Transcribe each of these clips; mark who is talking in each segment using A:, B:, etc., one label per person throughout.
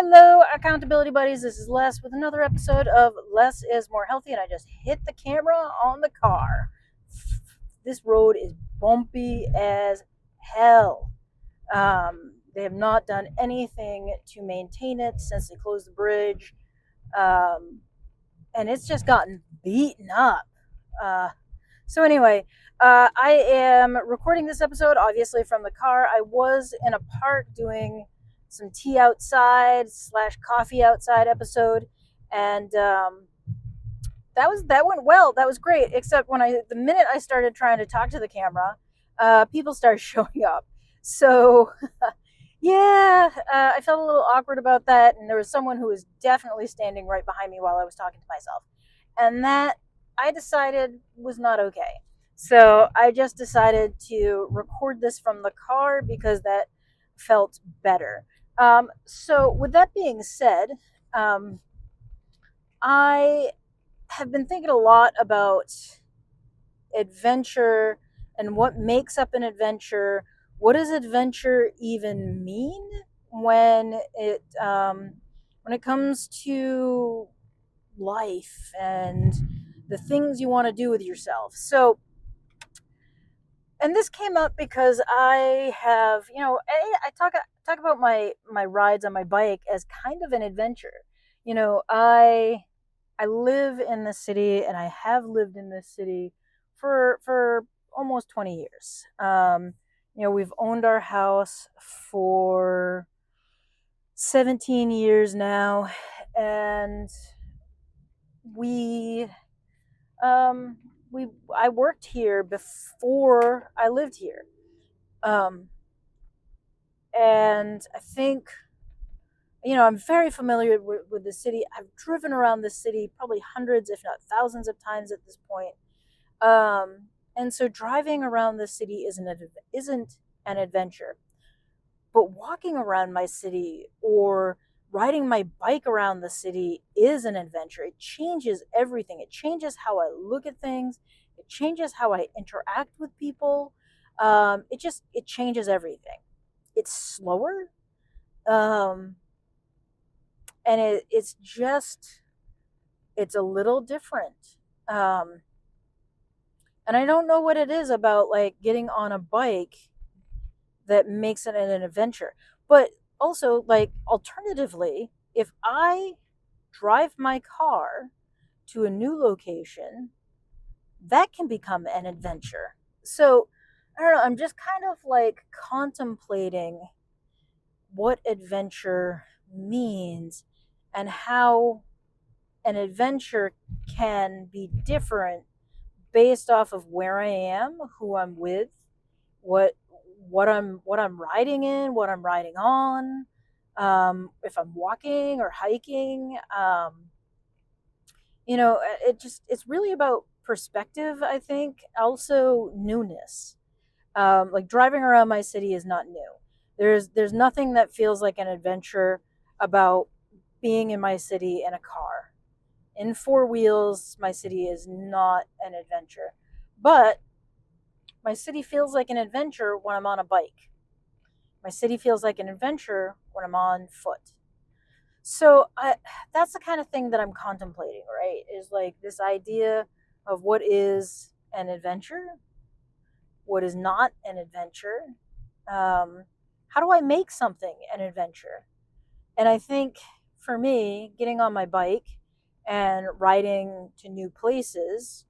A: Hello, accountability buddies. This is Les with another episode of Less is More Healthy, and I just hit the camera on the car. This road is bumpy as hell. They have not done anything to maintain it since they closed the bridge, um, and it's just gotten beaten up. I am recording this episode obviously from the car. I was in a park doing some tea outside / coffee outside episode, and that went well. That was great. Except the minute I started trying to talk to the camera, people started showing up. So yeah, I felt a little awkward about that, and there was someone who was definitely standing right behind me while I was talking to myself, and that I decided was not okay. So I just decided to record this from the car because that felt better. So with that being said, um, I have been thinking a lot about adventure and what makes up an adventure. What does adventure even mean when it comes to life and the things you want to do with yourself? So, and this came up because I have, I talk about my rides on my bike as kind of an adventure. I live in the city, and I have lived in this city for almost 20 years. We've owned our house for 17 years now, and we um I worked here before I lived here. Um and I think I'm very familiar with the city. I've driven around the city probably hundreds, if not thousands of times at this point. And so driving around the city isn't an adventure. But walking around my city or riding my bike around the city is an adventure. It changes everything. It changes how I look at things. It changes how I interact with people. It changes everything. It's slower, um, and it's a little different. Um, and I don't know what it is about like getting on a bike that makes it an adventure. But also, like, alternatively, if I drive my car to a new location, that can become an adventure. So, I don't know, I'm just kind of like contemplating what adventure means and how an adventure can be different based off of where I am, who I'm with, what what I'm riding in, what I'm riding on, if I'm walking or hiking. It's really about perspective. I think also newness. Like driving around my city is not new. There's nothing that feels like an adventure about being in my city in a car. In four wheels, my city is not an adventure. But my city feels like an adventure when I'm on a bike. My city feels like an adventure when I'm on foot. So that's the kind of thing that I'm contemplating, right? Is like this idea of what is an adventure, what is not an adventure. How do I make something an adventure? And I think for me, getting on my bike and riding to new places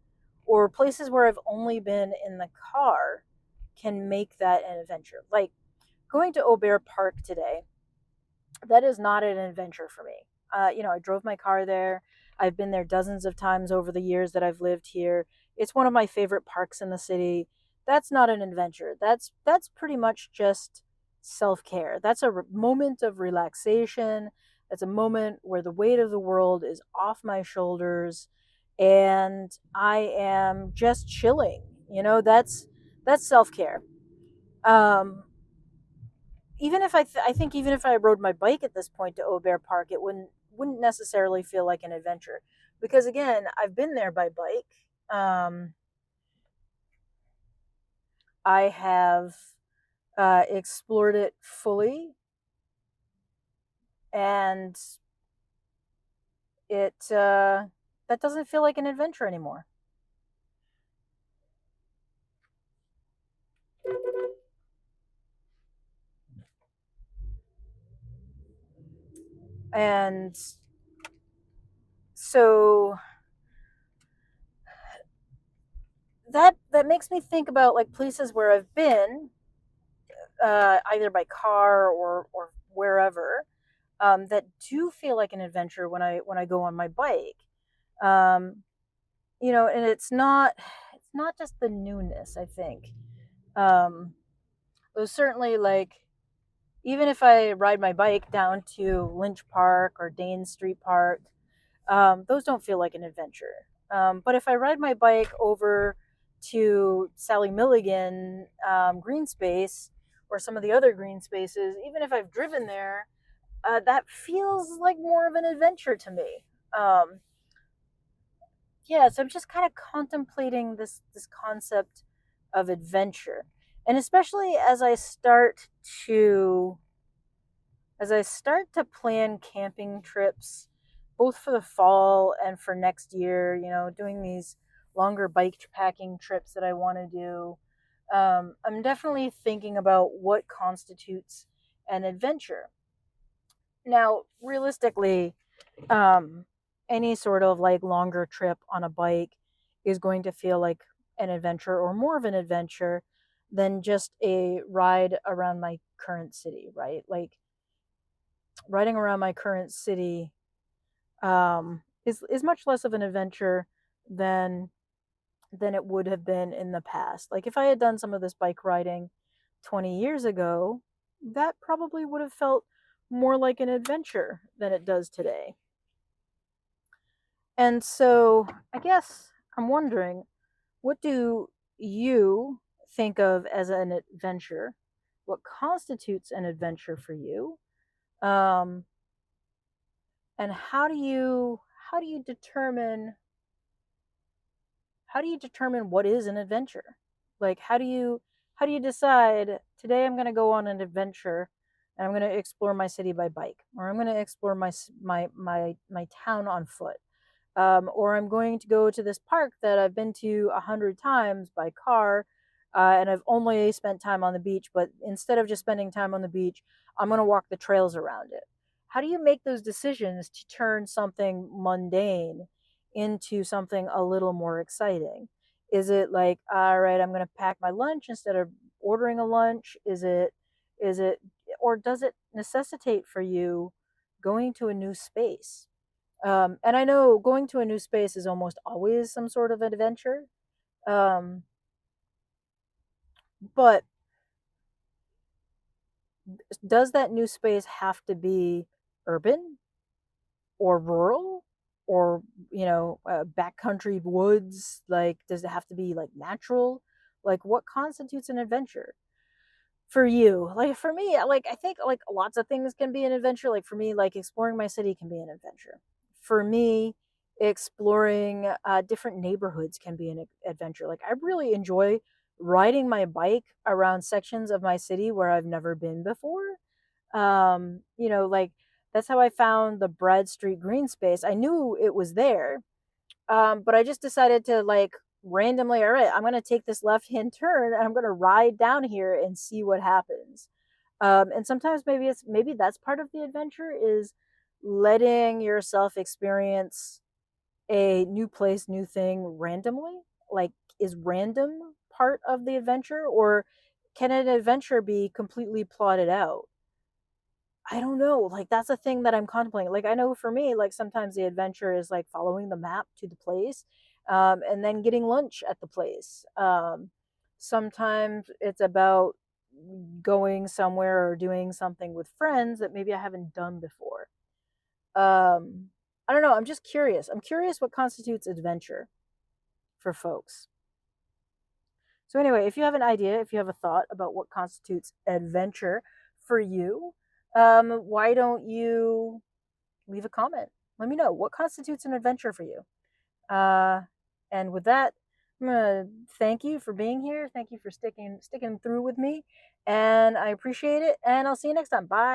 A: or places where I've only been in the car can make that an adventure. Like going to Aubert Park today, that is not an adventure for me. I drove my car there. I've been there dozens of times over the years that I've lived here. It's one of my favorite parks in the city. That's not an adventure. That's pretty much just self-care. That's a moment of relaxation. That's a moment where the weight of the world is off my shoulders and I am just chilling. That's self-care. Um, Even if I think even if I rode my bike at this point to Aubert Park, it wouldn't necessarily feel like an adventure because again, I've been there by bike. I have explored it fully, and it that doesn't feel like an adventure anymore. And so that makes me think about like places where I've been, either by car or wherever, that do feel like an adventure when I go on my bike. Um, and it's not just the newness. I think it was certainly like, even if I ride my bike down to Lynch Park or Dane Street Park, those don't feel like an adventure. But if I ride my bike over to Sally Milligan green space or some of the other green spaces, even if I've driven there, that feels like more of an adventure to me. Um, yeah, so I'm just kind of contemplating this concept of adventure, and especially to as I start to plan camping trips, both for the fall and for next year, doing these longer bike packing trips that I want to do, I'm definitely thinking about what constitutes an adventure. Now, realistically, um, any sort of like longer trip on a bike is going to feel like an adventure or more of an adventure than just a ride around my current city, right? Like riding around my current city is much less of an adventure than it would have been in the past. Like if I had done some of this bike riding 20 years ago, that probably would have felt more like an adventure than it does today. And so I guess I'm wondering, what do you think of as an adventure? What constitutes an adventure for you? Um, and how do you determine what is an adventure? Like how do you decide today I'm going to go on an adventure and I'm going to explore my city by bike, or I'm going to explore my town on foot, or I'm going to go to this park that I've been to 100 times by car, and I've only spent time on the beach. But instead of just spending time on the beach, I'm going to walk the trails around it. How do you make those decisions to turn something mundane into something a little more exciting? Is it like, all right, I'm going to pack my lunch instead of ordering a lunch? Is it, or does it necessitate for you going to a new space? And I know going to a new space is almost always some sort of adventure. Um, but does that new space have to be urban or rural, or backcountry woods? Like, does it have to be like natural? Like, what constitutes an adventure for you? Like for me, like I think like lots of things can be an adventure. Like for me, like exploring my city can be an adventure. For me, exploring different neighborhoods can be an adventure. Like I really enjoy riding my bike around sections of my city where I've never been before. Like that's how I found the Brad Street green space. I knew it was there, but I just decided to like randomly, all right, I'm going to take this left hand turn and I'm going to ride down here and see what happens. And sometimes maybe that's part of the adventure, is letting yourself experience a new place, new thing randomly. Like, is random part of the adventure, or can an adventure be completely plotted out? I don't know. Like that's a thing that I'm contemplating. Like I know for me, like sometimes the adventure is like following the map to the place, and then getting lunch at the place. Sometimes it's about going somewhere or doing something with friends that maybe I haven't done before. I don't know. I'm just curious. I'm curious what constitutes adventure for folks. So anyway, if you have an idea, if you have a thought about what constitutes adventure for you, why don't you leave a comment? Let me know what constitutes an adventure for you. Uh, and with that, I'm gonna thank you for being here. Thank you for sticking through with me, and I appreciate it. And I'll see you next time. Bye.